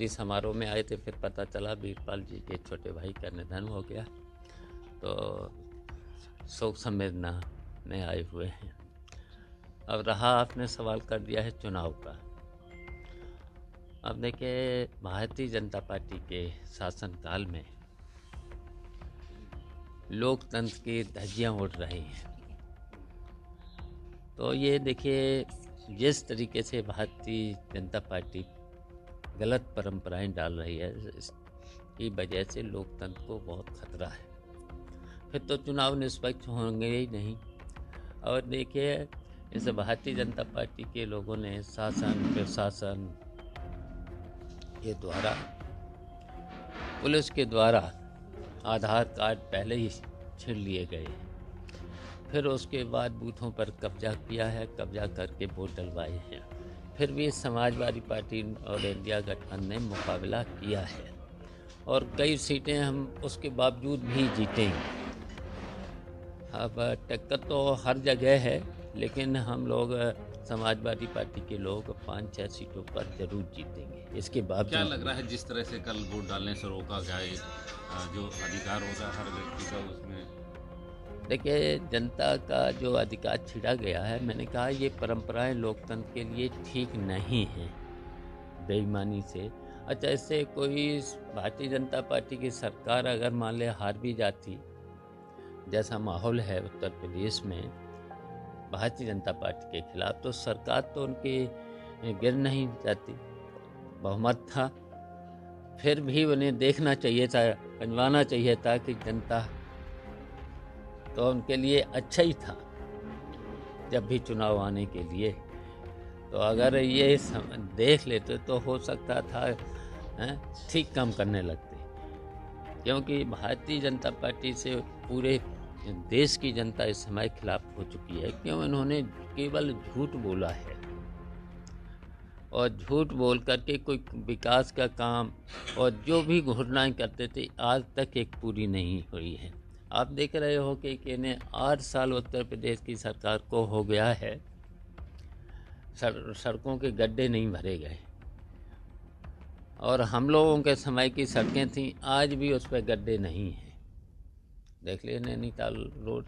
शादी समारोह में आए थे, फिर पता चला वीरपाल जी के छोटे भाई का निधन हो गया, तो शोक संवेदना में आए हुए हैं। अब रहा, आपने सवाल कर दिया है चुनाव का। अब देखिए, भारतीय जनता पार्टी के शासनकाल में लोकतंत्र की धज्जियां उड़ रही हैं। तो ये देखिए, जिस तरीके से भारतीय जनता पार्टी गलत परंपराएं डाल रही है, इसकी वजह से लोकतंत्र को बहुत खतरा है। फिर तो चुनाव निष्पक्ष होंगे ही नहीं। और देखिए, इस भारतीय जनता पार्टी के लोगों ने शासन प्रशासन के द्वारा, पुलिस के द्वारा आधार कार्ड पहले ही छीन लिए गए, फिर उसके बाद बूथों पर कब्जा किया है, कब्जा करके वोट डलवाए हैं। फिर भी समाजवादी पार्टी और इंडिया गठबंधन ने मुकाबला किया है और कई सीटें हम उसके बावजूद भी जीतेंगे। अब टक्कर तो हर जगह है, लेकिन हम लोग समाजवादी पार्टी के लोग 5-6 सीटों पर जरूर जीतेंगे। इसके बावजूद क्या लग रहा है, जिस तरह से कल वोट डालने से रोका गया, जो अधिकार होता है हर व्यक्ति का, उसमें देखिए, जनता का जो अधिकार छीना गया है, मैंने कहा ये परंपराएं लोकतंत्र के लिए ठीक नहीं हैं, बेईमानी से। अच्छा, इससे कोई भारतीय जनता पार्टी की सरकार अगर मान ले हार भी जाती, जैसा माहौल है उत्तर प्रदेश में भारतीय जनता पार्टी के खिलाफ, तो सरकार तो उनकी गिर नहीं जाती। बहुमत था, फिर भी उन्हें देखना चाहिए था, समझाना चाहिए था कि जनता तो उनके लिए अच्छा ही था जब भी चुनाव आने के लिए। तो अगर ये देख लेते तो हो सकता था ठीक काम करने लगते, क्योंकि भारतीय जनता पार्टी से पूरे देश की जनता इस समय खिलाफ हो चुकी है। क्यों? इन्होंने केवल झूठ बोला है, और झूठ बोल करके कोई विकास का काम और जो भी घोषणाएं करते थे आज तक एक पूरी नहीं हुई है। आप देख रहे हो कि इन्हें 8 साल उत्तर प्रदेश की सरकार को हो गया है, सड़कों के गड्ढे नहीं भरे गए, और हम लोगों के समय की सड़कें थीं, आज भी उस पर गड्ढे नहीं हैं। देख लिए नैनीताल रोड,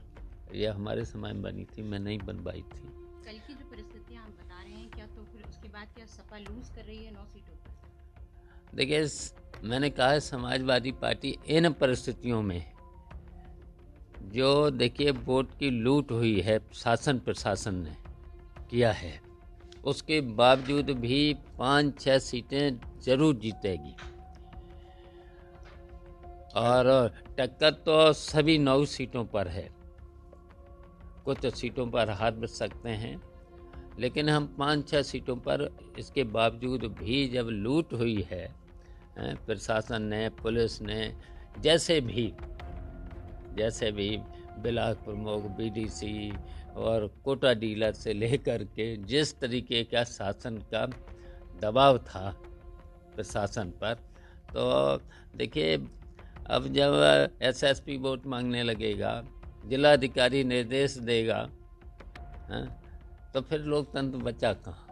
ये हमारे समय में बनी थी, मैं नहीं बनवाई थी। कल की जो परिस्थितियां आप बता रहे हैं, क्या तो फिर उसके बाद क्या सपा लूज कर रही है 9 सीटों पर? देखिए, मैंने कहा है समाजवादी पार्टी इन परिस्थितियों में, जो देखिए वोट की लूट हुई है शासन प्रशासन ने किया है, उसके बावजूद भी 5-6 सीटें जरूर जीतेगी। और टक्कर तो सभी 9 सीटों पर है, कुछ सीटों पर हार बच सकते हैं, लेकिन हम 5-6 सीटों पर, इसके बावजूद भी जब लूट हुई है प्रशासन ने, पुलिस ने, जैसे भी ब्लॉक प्रमुख, बीडीसी और कोटा डीलर से लेकर के जिस तरीके का शासन का दबाव था प्रशासन पर, तो देखिए अब जब एसएसपी वोट मांगने लगेगा, जिलाधिकारी निर्देश देगा, तो फिर लोकतंत्र बचा कहाँ?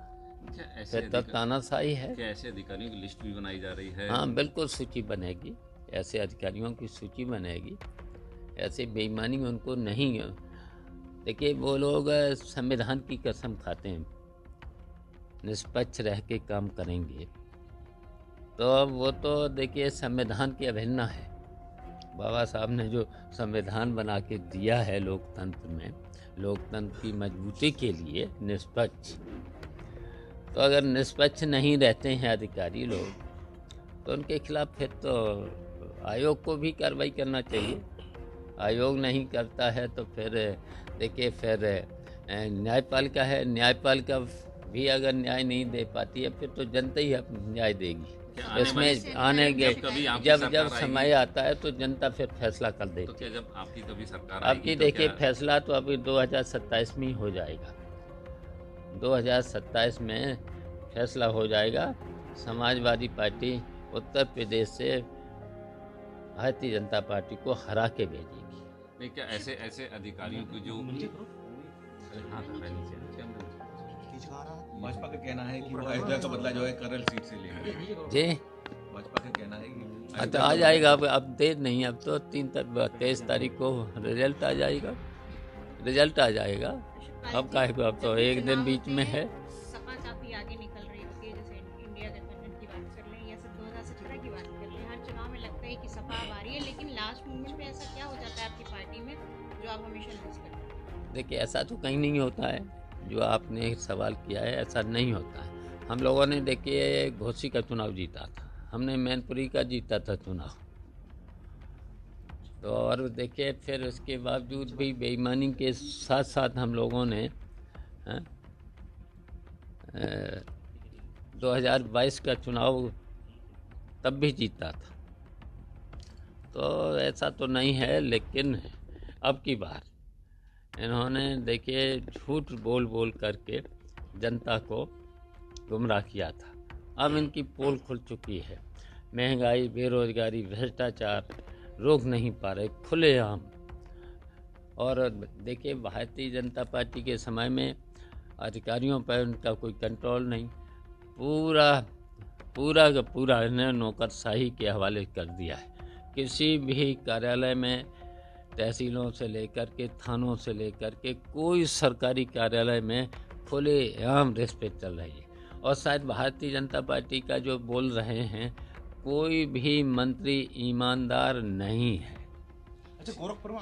फिर तो तानाशाही है। क्या ऐसे अधिकारियों की लिस्ट भी बनाई जा रही है? हाँ, बिल्कुल सूची बनेगी, ऐसे अधिकारियों की सूची बनेगी। ऐसे बेईमानी में उनको नहीं। देखिए, वो लोग संविधान की कसम खाते हैं, निष्पक्ष रह के काम करेंगे, तो वो तो देखिए संविधान की अवहेलना है। बाबा साहब ने जो संविधान बना के दिया है लोकतंत्र में, लोकतंत्र की मजबूती के लिए निष्पक्ष, तो अगर निष्पक्ष नहीं रहते हैं अधिकारी लोग, तो उनके खिलाफ फिर तो आयोग को भी कार्रवाई करना चाहिए। आयोग नहीं करता है तो फिर देखिए, फिर न्यायपालिका है, न्यायपालिका भी अगर न्याय नहीं दे पाती है, फिर तो जनता ही न्याय देगी। इसमें आने के जब समय आता है तो जनता फिर फैसला कर देती है। तो क्या जब आपकी कभी सरकार आपकी देखिए फैसला तो अभी 2027 में ही हो जाएगा, 2027 में फैसला हो जाएगा। समाजवादी पार्टी उत्तर प्रदेश से भारतीय जनता पार्टी को हरा के भेजेगी। नहीं, क्या ऐसे अधिकारियों को जो भाजपा का कहना है कि वो अयोध्या का बदला जो है करल सीट से लेंगे। जी, का कहना है कि अच्छा आ जाएगा, अब देर नहीं, अब तो 23 तारीख को रिजल्ट आ जाएगा, रिजल्ट आ जाएगा। अब काहे को, अब तो एक दिन बीच में है। सपा काफी आगे निकल रही होती है, जैसे इंडिया गठबंधन की बात कर लें या फिर 2017 की बात कर लें, हर चुनाव में लगता है कि सपा अब आ रही है, लेकिन लास्ट मोमेंट पे ऐसा क्या हो जाता है आपकी पार्टी में जो आप हमेशा लूज करते हैं? देखिए ऐसा तो कहीं नहीं होता है, जो आपने सवाल किया है ऐसा नहीं होता है। हम लोगों ने देखिए घोसी का चुनाव जीता था, हमने मैनपुरी का जीता था चुनाव, तो और देखिए फिर उसके बावजूद भी बेईमानी के साथ साथ हम लोगों ने 2022 का चुनाव तब भी जीता था। तो ऐसा तो नहीं है, लेकिन अब की बार इन्होंने देखिए झूठ बोल बोल करके जनता को गुमराह किया था। अब इनकी पोल खुल चुकी है, महंगाई, बेरोजगारी, भ्रष्टाचार रोक नहीं पा रहे खुलेआम। और देखिए भारतीय जनता पार्टी के समय में अधिकारियों पर उनका कोई कंट्रोल नहीं, पूरा का पूरा इन्हें नौकरशाही के हवाले कर दिया है। किसी भी कार्यालय में, तहसीलों से लेकर के थानों से लेकर के कोई सरकारी कार्यालय में खुलेआम रिश्वत चल रही है। और शायद भारतीय जनता पार्टी का जो बोल रहे हैं, कोई भी मंत्री ईमानदार नहीं है। अच्छा, गोरखपुर में